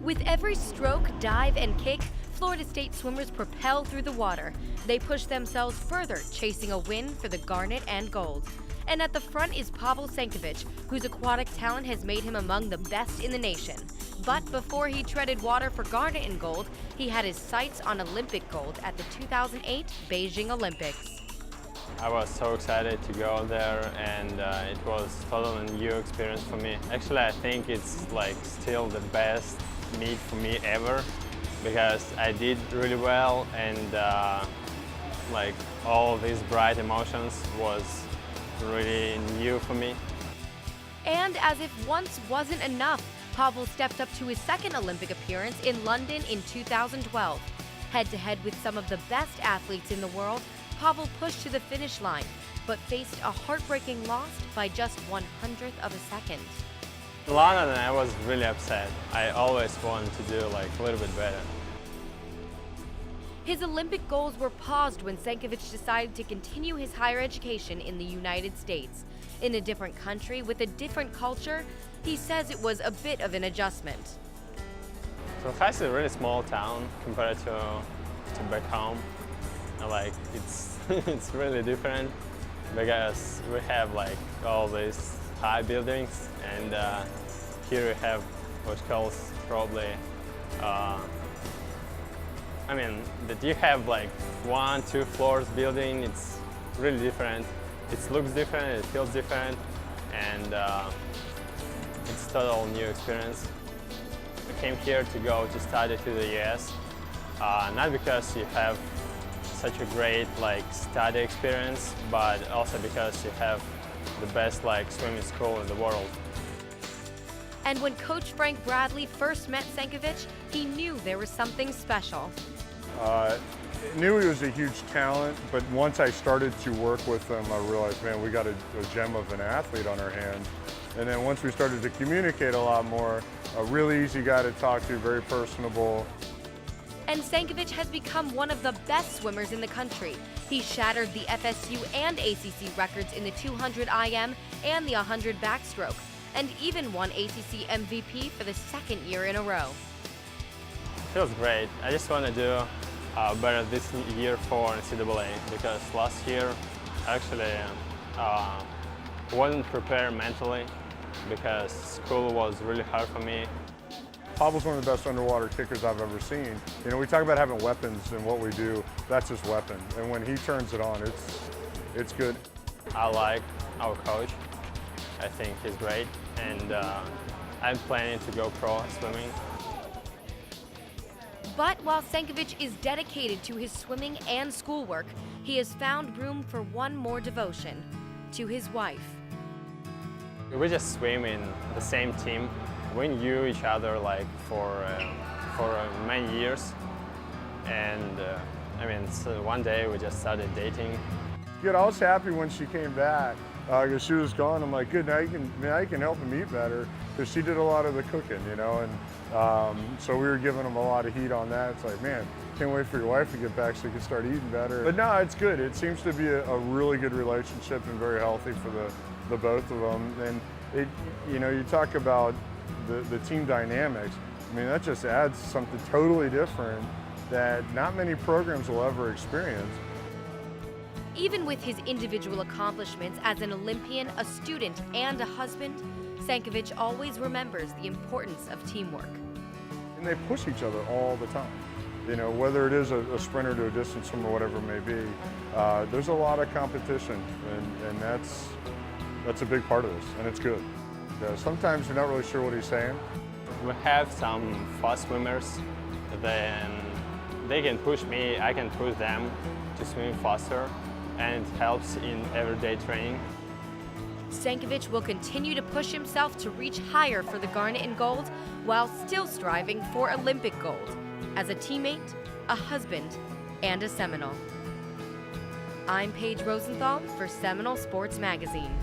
With every stroke, dive, and kick, Florida State swimmers propel through the water. They push themselves further, chasing a win for the garnet and gold. And at the front is Pavel Sankovich, whose aquatic talent has made him among the best in the nation. But before he treaded water for garnet and gold, he had his sights on Olympic gold at the 2008 Beijing Olympics. I was so excited to go there, and it was totally new experience for me. Actually, I think it's like still the best meet for me ever, because I did really well, and like all these bright emotions was really new for me. And as if once wasn't enough, Pavel stepped up to his second Olympic appearance in London in 2012. Head-to-head with some of the best athletes in the world, Pavel pushed to the finish line, but faced a heartbreaking loss by just 1/100th of a second. In London, I was really upset. I always wanted to do like a little bit better. His Olympic goals were paused when Sankovich decided to continue his higher education in the United States. In a different country with a different culture, he says it was a bit of an adjustment. So Fast is a really small town compared to back home. Like it's really different because we have like all these high buildings, and here we have what calls probably I mean that you have like 1-2 floors building. It's really different. It looks different, it feels different, and it's a total new experience. I came here to go to study to the US, not because you have such a great like study experience, but also because you have the best like swimming school in the world. And when Coach Frank Bradley first met Sankovich, he knew there was something special. Knew he was a huge talent, but once I started to work with him, I realized, man, we got a gem of an athlete on our hands. And then once we started to communicate a lot more, a really easy guy to talk to, very personable. And Sankovich has become one of the best swimmers in the country. He shattered the FSU and ACC records in the 200 IM and the 100 backstroke, and even won ACC MVP for the second year in a row. Feels great. I just want to do better this year for NCAA, because last year actually wasn't prepared mentally because school was really hard for me. Pavel's one of the best underwater kickers I've ever seen. You know, we talk about having weapons in what we do. That's his weapon. And when he turns it on, it's good. I like our coach. I think he's great, and I'm planning to go pro at swimming. But while Sankovich is dedicated to his swimming and schoolwork, he has found room for one more devotion, to his wife. We just swim in the same team. We knew each other like for many years, and I mean, so one day we just started dating. Good, I was happy when she came back because she was gone. I'm like, good, now you can help him eat better, because she did a lot of the cooking, you know, and so we were giving him a lot of heat on that. It's like, man, can't wait for your wife to get back so you can start eating better. But no, it's good. It seems to be a really good relationship and very healthy for the both of them. And it, you know, you talk about the team dynamics. I mean, that just adds something totally different that not many programs will ever experience. Even with his individual accomplishments as an Olympian, a student, and a husband, Sankovich always remembers the importance of teamwork. And they push each other all the time. You know, whether it is a sprinter to a distance swimmer, whatever it may be, there's a lot of competition, and that's a big part of this, and it's good. Sometimes you're not really sure what he's saying. We have some fast swimmers, then they can push me, I can push them to swim faster, and it helps in everyday training. Sankovich will continue to push himself to reach higher for the garnet and gold, while still striving for Olympic gold, as a teammate, a husband, and a Seminole. I'm Paige Rosenthal for Seminole Sports Magazine.